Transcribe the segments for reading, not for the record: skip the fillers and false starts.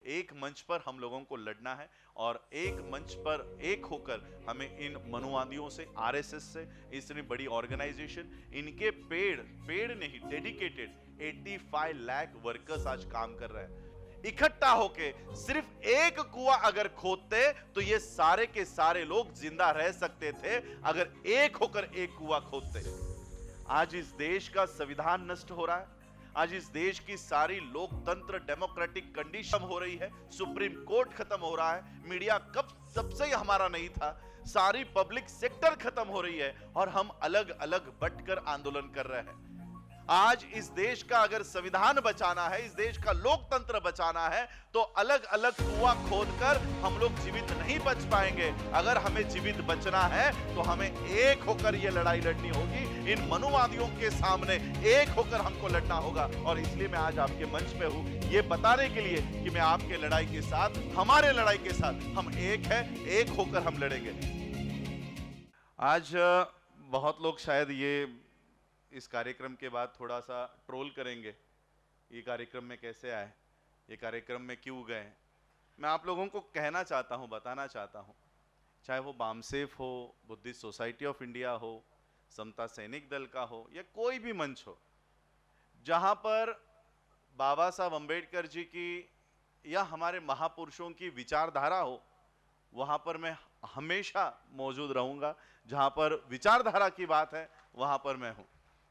एक मंच पर हम लोगों को लड़ना है और एक मंच पर एक होकर हमें इन मनुवादियों से, आरएसएस से, इतनी बड़ी ऑर्गेनाइजेशन, इनके पेड़ नहीं, डेडिकेटेड 85 लाख वर्कर्स आज काम कर रहे हैं। इकट्ठा होके सिर्फ एक कुआं अगर खोदते तो ये सारे के सारे लोग जिंदा रह सकते थे, अगर एक होकर एक कुआं खोदते। आज इस देश का संविधान नष्ट हो रहा है, आज इस देश की सारी लोकतंत्र डेमोक्रेटिक कंडीशन हो रही है, सुप्रीम कोर्ट खत्म हो रहा है, मीडिया कब सबसे ही हमारा नहीं था, सारी पब्लिक सेक्टर खत्म हो रही है और हम अलग अलग बंटकर आंदोलन कर रहे हैं। आज इस देश का अगर संविधान बचाना है, इस देश का लोकतंत्र बचाना है, तो अलग अलग कुआं खोदकर हम लोग जीवित नहीं बच पाएंगे। अगर हमें जीवित बचना है तो हमें एक होकर यह लड़ाई लड़नी होगी, इन मनुवादियों के सामने एक होकर हमको लड़ना होगा। और इसलिए मैं आज आपके मंच पे हूं, ये बताने के लिए कि मैं आपके लड़ाई के साथ, हमारे लड़ाई के साथ हम एक है, एक होकर हम लड़ेंगे। आज बहुत लोग शायद ये इस कार्यक्रम के बाद थोड़ा सा ट्रोल करेंगे, ये कार्यक्रम में कैसे आए, ये कार्यक्रम में क्यों गए। मैं आप लोगों को कहना चाहता हूँ, बताना चाहता हूँ, चाहे वो बामसेफ हो, बुद्धिस्ट सोसाइटी ऑफ इंडिया हो, समता सैनिक दल का हो, या कोई भी मंच हो, जहाँ पर बाबा साहब अम्बेडकर जी की या हमारे महापुरुषों की विचारधारा हो, वहाँ पर मैं हमेशा मौजूद रहूँगा। जहाँ पर विचारधारा की बात है वहाँ पर मैं हूँ,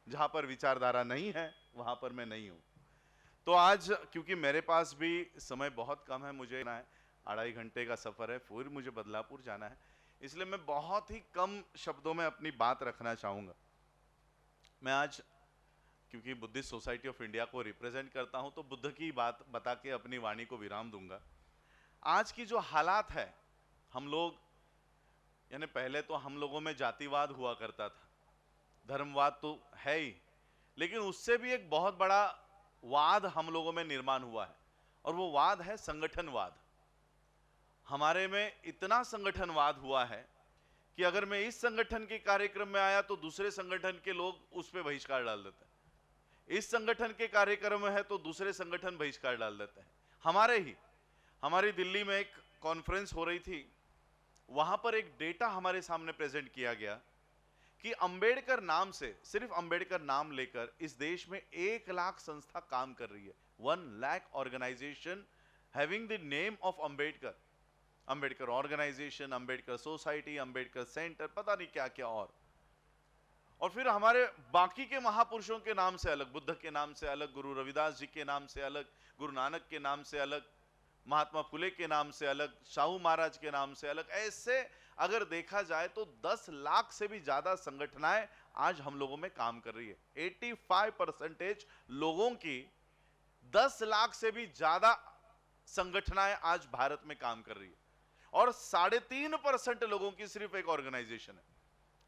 जहां पर विचारधारा नहीं है वहां पर मैं नहीं हूं। तो आज क्योंकि मेरे पास भी समय बहुत कम है, मुझे ना है 2.5 घंटे का सफर है, फिर मुझे बदलापुर जाना है, इसलिए मैं बहुत ही कम शब्दों में अपनी बात रखना चाहूंगा। मैं आज क्योंकि बुद्धिस्ट सोसाइटी ऑफ इंडिया को रिप्रेजेंट करता हूं, तो बुद्ध की बात बता के अपनी वाणी को विराम दूंगा। आज की जो हालात है, हम लोग, यानी पहले तो हम लोगों में जातिवाद हुआ करता था, धर्मवाद तो है ही, लेकिन उससे भी एक बहुत बड़ा वाद हम लोगों में निर्माण हुआ है, और वो वाद है संगठनवाद। हमारे में इतना संगठनवाद हुआ है कि अगर मैं इस संगठन के कार्यक्रम में आया तो दूसरे संगठन के लोग उस पर बहिष्कार डाल देते हैं, इस संगठन के कार्यक्रम में है तो दूसरे संगठन बहिष्कार डाल देते हैं। हमारी दिल्ली में एक कॉन्फ्रेंस हो रही थी, वहां पर एक डेटा हमारे सामने प्रेजेंट किया गया कि अंबेडकर नाम से, सिर्फ अंबेडकर नाम लेकर इस देश में 1 लाख संस्था काम कर रही है। 1 lakh organisation having the name of Ambedkar, Ambedkar organisation, Ambedkar society, Ambedkar centre, पता नहीं क्या क्या। और फिर हमारे बाकी के महापुरुषों के नाम से अलग, बुद्ध के नाम से अलग, गुरु रविदास जी के नाम से अलग, गुरु नानक के नाम से अलग, महात्मा फुले के नाम से अलग, शाहू महाराज के नाम से अलग। ऐसे अगर देखा जाए तो 10 लाख से भी ज्यादा संगठनाएं आज हम लोगों में काम कर रही है। 85% लोगों की 10 लाख से भी ज्यादा संगठनाएं आज भारत में काम कर रही है, और 3.5% लोगों की सिर्फ एक ऑर्गेनाइजेशन है।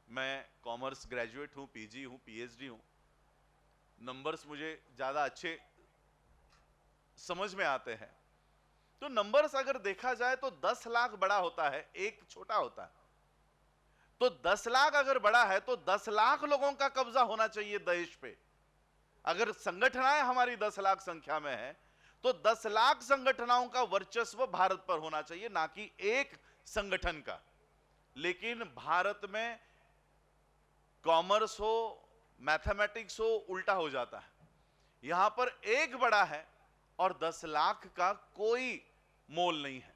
मैं कॉमर्स ग्रेजुएट हूं, पीजी हूं, पीएचडी हूं, नंबर्स मुझे ज्यादा अच्छे समझ में आते हैं। तो नंबर्स अगर देखा जाए तो 10 लाख बड़ा होता है, एक छोटा होता है। तो 10 लाख अगर बड़ा है तो 10 लाख लोगों का कब्जा होना चाहिए देश पे। अगर संगठनाएं हमारी 10 लाख संख्या में है तो 10 लाख संगठनाओं का वर्चस्व भारत पर होना चाहिए, ना कि एक संगठन का। लेकिन भारत में कॉमर्स हो, मैथमेटिक्स हो, उल्टा हो जाता है। यहां पर एक बड़ा है और 10 लाख का कोई मोल नहीं है।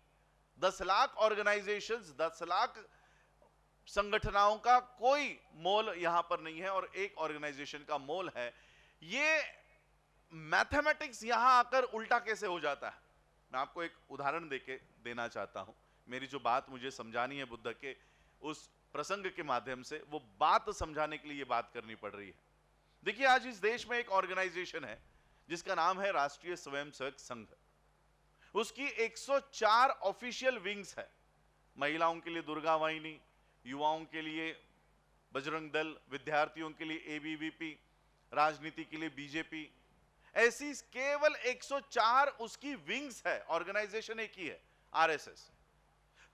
10 लाख ऑर्गेनाइजेशंस, 10 लाख संगठनों का कोई मोल यहां पर नहीं है, और एक ऑर्गेनाइजेशन का मोल है। ये मैथमेटिक्स यहां आकर उल्टा कैसे हो जाता है, मैं आपको एक उदाहरण देना चाहता हूं। मेरी जो बात मुझे समझानी है बुद्ध के उस प्रसंग के माध्यम से, वो बात समझाने के लिए ये बात करनी पड़ रही है। देखिए, आज इस देश में एक ऑर्गेनाइजेशन है जिसका नाम है राष्ट्रीय स्वयंसेवक संघ। उसकी 104 ऑफिशियल विंग्स है। महिलाओं के लिए दुर्गा वाहिनी, युवाओं के लिए बजरंग दल, विद्यार्थियों के लिए एबीवीपी, राजनीति के लिए बीजेपी, ऐसी केवल 104 उसकी विंग्स है। ऑर्गेनाइजेशन एक ही है, आरएसएस।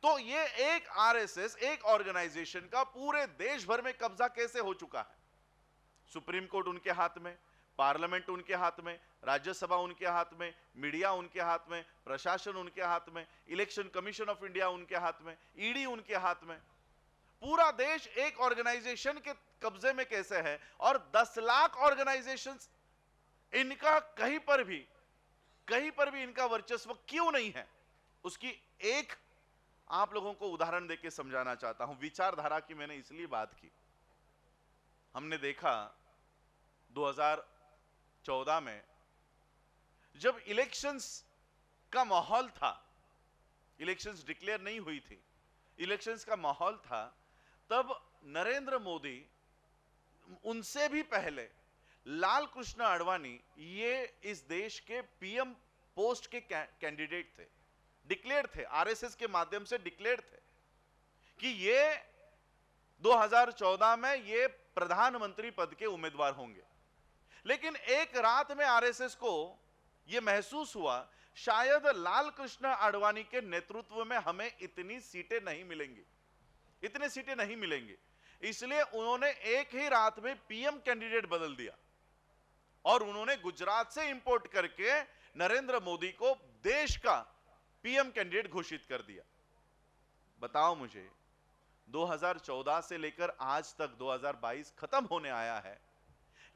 तो ये एक आरएसएस, एक ऑर्गेनाइजेशन का पूरे देश भर में कब्जा कैसे हो चुका है? सुप्रीम कोर्ट उनके हाथ में, पार्लियामेंट उनके हाथ में, राज्यसभा उनके हाथ में, मीडिया उनके हाथ में, प्रशासन उनके हाथ में, इलेक्शन कमीशन ऑफ इंडिया उनके हाथ में, ईडी उनके हाथ में। पूरा देश एक ऑर्गेनाइजेशन के कब्जे में कैसे है, और 10 लाख ऑर्गेनाइजेशंस, इनका कहीं पर भी इनका वर्चस्व क्यों नहीं है, उसकी एक आप लोगों को उदाहरण देके समझाना चाहता हूं। विचारधारा की मैंने इसलिए बात की, हमने देखा 2014 में जब इलेक्शंस का माहौल था, इलेक्शंस डिक्लेयर नहीं हुई थी, इलेक्शंस का माहौल था, तब नरेंद्र मोदी उनसे भी पहले लाल कृष्ण आडवाणी ये इस देश के पीएम पोस्ट के कैंडिडेट थे, डिक्लेयर थे, आरएसएस के माध्यम से डिक्लेयर थे कि ये 2014 में ये प्रधानमंत्री पद के उम्मीदवार होंगे। लेकिन एक रात में आरएसएस को यह महसूस हुआ शायद लाल कृष्ण आडवाणी के नेतृत्व में हमें इतनी सीटें नहीं मिलेंगी, इतने सीटें नहीं मिलेंगी, इसलिए उन्होंने एक ही रात में पीएम कैंडिडेट बदल दिया और उन्होंने गुजरात से इंपोर्ट करके नरेंद्र मोदी को देश का पीएम कैंडिडेट घोषित कर दिया। बताओ मुझे, 2014 से लेकर आज तक 2022 खत्म होने आया है,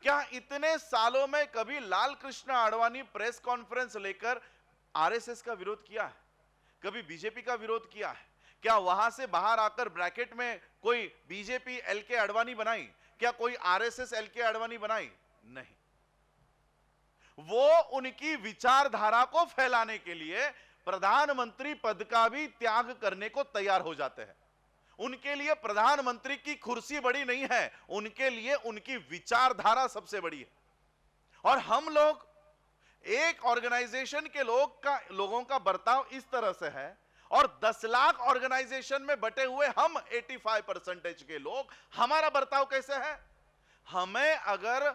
क्या इतने सालों में कभी लाल कृष्ण आडवाणी प्रेस कॉन्फ्रेंस लेकर आरएसएस का विरोध किया है? कभी बीजेपी का विरोध किया है? क्या वहां से बाहर आकर ब्रैकेट में कोई बीजेपी एलके आडवाणी बनाई? क्या कोई आरएसएस एलके आडवाणी बनाई? नहीं। वो उनकी विचारधारा को फैलाने के लिए प्रधानमंत्री पद का भी त्याग करने को तैयार हो जाते हैं। उनके लिए प्रधानमंत्री की कुर्सी बड़ी नहीं है, उनके लिए उनकी विचारधारा सबसे बड़ी है। और हम लोग एक ऑर्गेनाइजेशन के लोगों का बर्ताव इस तरह से है, और 10 लाख ऑर्गेनाइजेशन में बटे हुए हम 85% के लोग, हमारा बर्ताव कैसे है? हमें अगर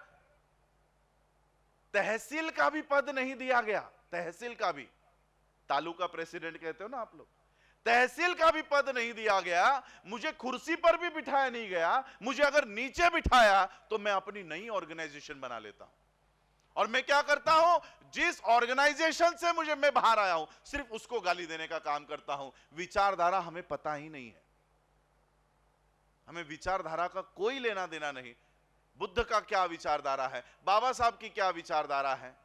तहसील का भी पद नहीं दिया गया, तहसील का भी, तालुका प्रेसिडेंट कहते हो ना आप लोग, तहसील का भी पद नहीं दिया गया, मुझे कुर्सी पर भी बिठाया नहीं गया, मुझे अगर नीचे बिठाया तो मैं अपनी नई ऑर्गेनाइजेशन बना लेता हूं। और मैं क्या करता हूं, जिस ऑर्गेनाइजेशन से मैं बाहर आया हूं, सिर्फ उसको गाली देने का काम करता हूं। विचारधारा हमें पता ही नहीं है, हमें विचारधारा का कोई लेना देना नहीं। बुद्ध का क्या विचारधारा है, बाबा साहब की क्या विचारधारा है,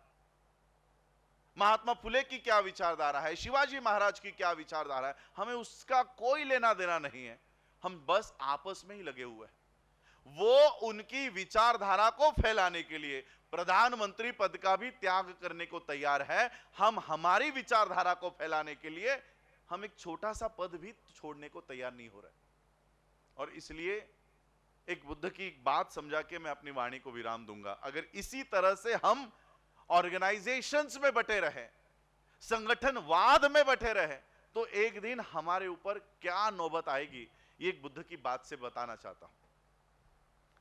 महात्मा फुले की क्या विचारधारा है, शिवाजी महाराज की क्या विचारधारा है, हमें उसका कोई लेना देना नहीं है। हम बस आपस में ही लगे हुए हैं। वो उनकी विचारधारा को फैलाने के लिए प्रधानमंत्री पद का भी त्याग करने को तैयार है। हम हमारी विचारधारा को फैलाने के लिए हम एक छोटा सा पद भी छोड़ने को तैयार नहीं हो रहे। और इसलिए एक बुद्ध की बात समझा के मैं अपनी वाणी को विराम दूंगा। अगर इसी तरह से हम ऑर्गेनाइजेशंस में बटे रहे, संगठनवाद में बटे रहे, तो एक दिन हमारे ऊपर क्या नौबत आएगी, ये एक बुद्ध की बात से बताना चाहता हूं।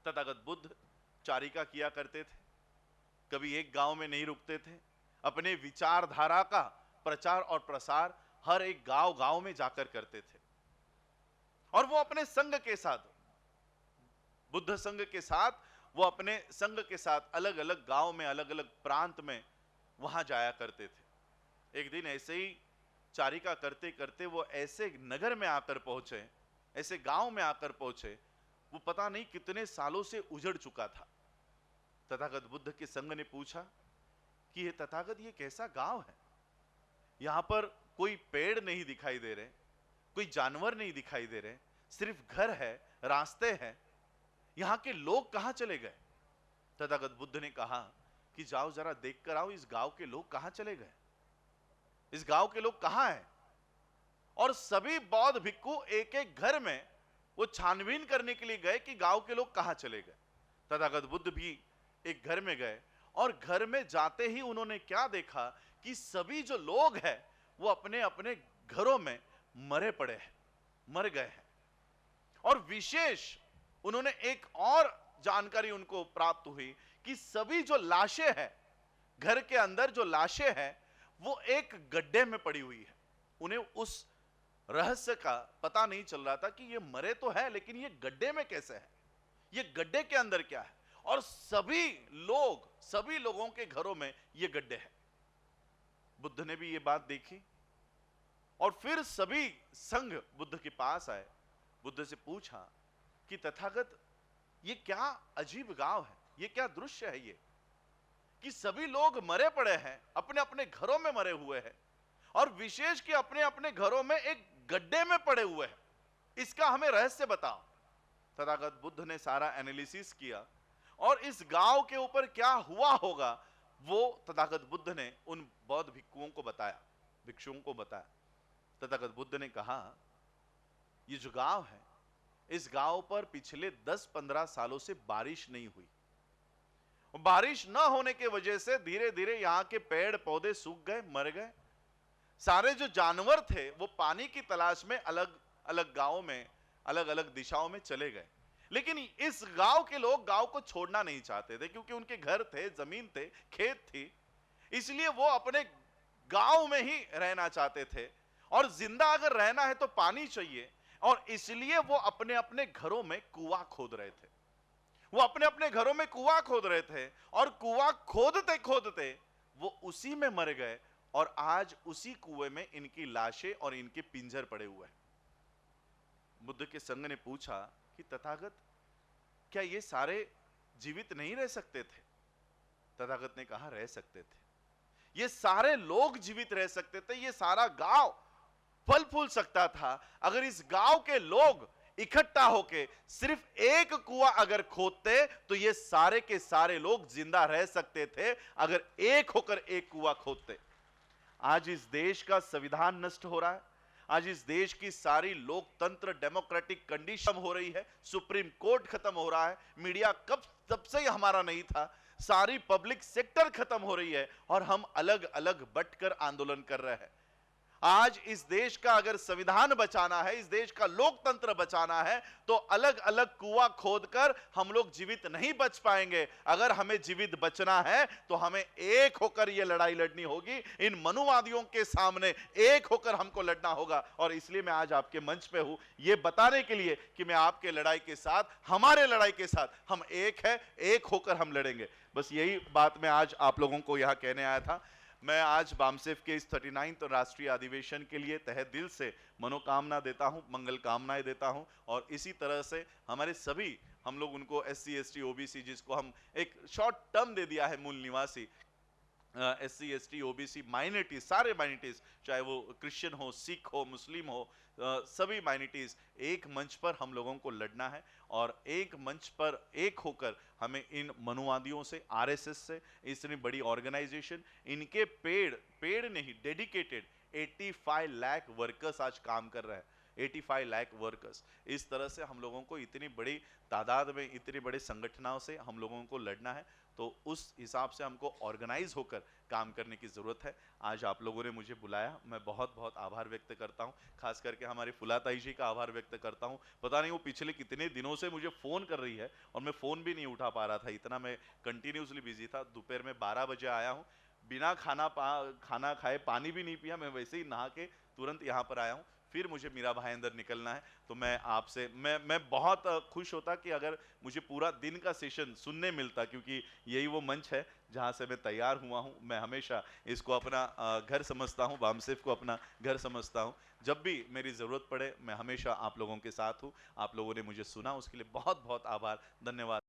तथागत बुद्ध चारिका किया करते थे, कभी एक गांव में नहीं रुकते थे, अपने विचारधारा का प्रचार और प्रसार हर एक गांव में जाकर करते थे। और वो अपने संघ के साथ, बुद्ध संघ के साथ, वो अपने संघ के साथ अलग अलग गांव में, अलग अलग प्रांत में वहां जाया करते थे। एक दिन ऐसे ही चारिका करते करते वो ऐसे नगर में आकर पहुंचे, ऐसे गांव में आकर पहुंचे, वो पता नहीं कितने सालों से उजड़ चुका था। तथागत बुद्ध के संघ ने पूछा कि ये तथागत, ये कैसा गांव है, यहां पर कोई पेड़ नहीं दिखाई दे रहे, कोई जानवर नहीं दिखाई दे रहे, सिर्फ घर है, रास्ते हैं, यहां के लोग कहां चले गए? तथागत बुद्ध ने कहा कि जाओ जरा देख कर आओ, इस गांव के लोग कहां चले गए, इस गांव के लोग कहां हैं। और सभी बौद्ध भिक्खु एक एक घर में वो छानबीन करने के लिए गए कि गांव के लोग कहां चले गए। तथागत बुद्ध भी एक घर में गए, और घर में जाते ही उन्होंने क्या देखा कि सभी जो लोग हैं वो अपने अपने घरों में मरे पड़े हैं, मर गए हैं। और विशेष उन्होंने एक और जानकारी उनको प्राप्त हुई कि सभी जो लाशें हैं, घर के अंदर जो लाशें हैं, वो एक गड्ढे में पड़ी हुई है। उन्हें उस रहस्य का पता नहीं चल रहा था कि ये मरे तो है, लेकिन ये गड्ढे में कैसे है, ये गड्ढे के अंदर क्या है। और सभी लोगों के घरों में ये गड्ढे हैं। बुद्ध ने भी ये बात देखी और फिर सभी संघ बुद्ध के पास आए। बुद्ध से पूछा कि तथागत, ये क्या अजीब गांव है, ये क्या दृश्य है ये, कि सभी लोग मरे पड़े हैं, अपने अपने घरों में मरे हुए हैं, और विशेष कि अपने अपने घरों में एक गड्ढे में पड़े हुए हैं। इसका हमें रहस्य बताओ। तथागत बुद्ध ने सारा एनालिसिस किया और इस गांव के ऊपर क्या हुआ होगा वो तथागत बुद्ध ने उन बौद्ध भिक्षुओं को बताया। तथागत बुद्ध ने कहा, ये जो गांव है, इस गांव पर पिछले 10-15 सालों से बारिश नहीं हुई। बारिश न होने की वजह से धीरे धीरे यहाँ के पेड़ पौधे सूख गए, मर गए। सारे जो जानवर थे वो पानी की तलाश में अलग अलग गांवों में, अलग अलग दिशाओं में चले गए। लेकिन इस गांव के लोग गांव को छोड़ना नहीं चाहते थे, क्योंकि उनके घर थे, जमीन थे, खेत थी, इसलिए वो अपने गांव में ही रहना चाहते थे। और जिंदा अगर रहना है तो पानी चाहिए, और इसलिए वो अपने अपने घरों में कुआं खोद रहे थे। वो अपने अपने घरों में कुआं खोद रहे थे, और कुआं खोदते खोदते वो उसी में मर गए, और आज उसी कुएं में इनकी लाशें और इनके पिंजर पड़े हुए हैं। बुद्ध के संघ ने पूछा कि तथागत, क्या ये सारे जीवित नहीं रह सकते थे? तथागत ने कहा, रह सकते थे। ये सारे लोग जीवित रह सकते थे, ये सारा गांव फल फूल सकता था अगर इस गांव के लोग इकट्ठा होके सिर्फ एक कुआं अगर खोदते, तो ये सारे के सारे लोग जिंदा रह सकते थे अगर एक होकर एक कुआं खोदते। आज इस देश का संविधान नष्ट हो रहा है, आज इस देश की सारी लोकतंत्र डेमोक्रेटिक कंडीशन हो रही है, सुप्रीम कोर्ट खत्म हो रहा है, मीडिया तब से ही हमारा नहीं था, सारी पब्लिक सेक्टर खत्म हो रही है, और हम अलग अलग बंटकर आंदोलन कर रहे हैं। आज इस देश का अगर संविधान बचाना है, इस देश का लोकतंत्र बचाना है, तो अलग अलग कुआं खोदकर हम लोग जीवित नहीं बच पाएंगे। अगर हमें जीवित बचना है तो हमें एक होकर यह लड़ाई लड़नी होगी, इन मनुवादियों के सामने एक होकर हमको लड़ना होगा। और इसलिए मैं आज आपके मंच पे हूं, यह बताने के लिए कि मैं आपके लड़ाई के साथ, हमारे लड़ाई के साथ हम एक है, एक होकर हम लड़ेंगे। बस यही बात मैं आज आप लोगों को यहां कहने आया था। मैं आज बामसेफ के इस 39वें राष्ट्रीय अधिवेशन के लिए तहे दिल से मनोकामना देता हूं, मंगल कामनाएं देता हूं, और इसी तरह से हमारे सभी, हम लोग उनको SC ST OBC, जिसको हम एक शॉर्ट टर्म दे दिया है, मूल निवासी, SC ST OBC माइनॉरिटीज, सारे माइनॉरिटीज, चाहे वो क्रिश्चियन हो, सिख हो, मुस्लिम हो, सभी माइनॉरिटीज, एक मंच पर हम लोगों को लड़ना है, और एक मंच पर एक होकर हमें इन मनुवादियों से, RSS से, इतनी बड़ी ऑर्गेनाइजेशन, इनके पेड़ नहीं, डेडिकेटेड 85 लाख वर्कर्स आज काम कर रहे हैं, 85 लाख वर्कर्स। इस तरह से हम लोगों को इतनी बड़ी तादाद में, इतने बड़े संगठनों से हम लोगों को लड़ना है, तो उस हिसाब से हमको ऑर्गेनाइज होकर काम करने की जरूरत है। आज आप लोगों ने मुझे बुलाया, मैं बहुत बहुत आभार व्यक्त करता हूं, खास करके हमारी फुलाताई जी का आभार व्यक्त करता हूं। पता नहीं वो पिछले कितने दिनों से मुझे फोन कर रही है, और मैं फोन भी नहीं उठा पा रहा था, इतना मैं कंटिन्यूसली बिजी था। दोपहर में 12 बजे आया हूं, बिना खाना खाए, पानी भी नहीं पिया, मैं वैसे ही नहा के तुरंत यहाँ पर आया हूँ। फिर मुझे मीरा भाई अंदर निकलना है, तो मैं आपसे मैं बहुत खुश होता कि अगर मुझे पूरा दिन का सेशन सुनने मिलता, क्योंकि यही वो मंच है जहाँ से मैं तैयार हुआ हूँ। मैं हमेशा इसको अपना घर समझता हूँ, बामसेफ को अपना घर समझता हूँ। जब भी मेरी ज़रूरत पड़े मैं हमेशा आप लोगों के साथ हूँ। आप लोगों ने मुझे सुना, उसके लिए बहुत बहुत आभार, धन्यवाद।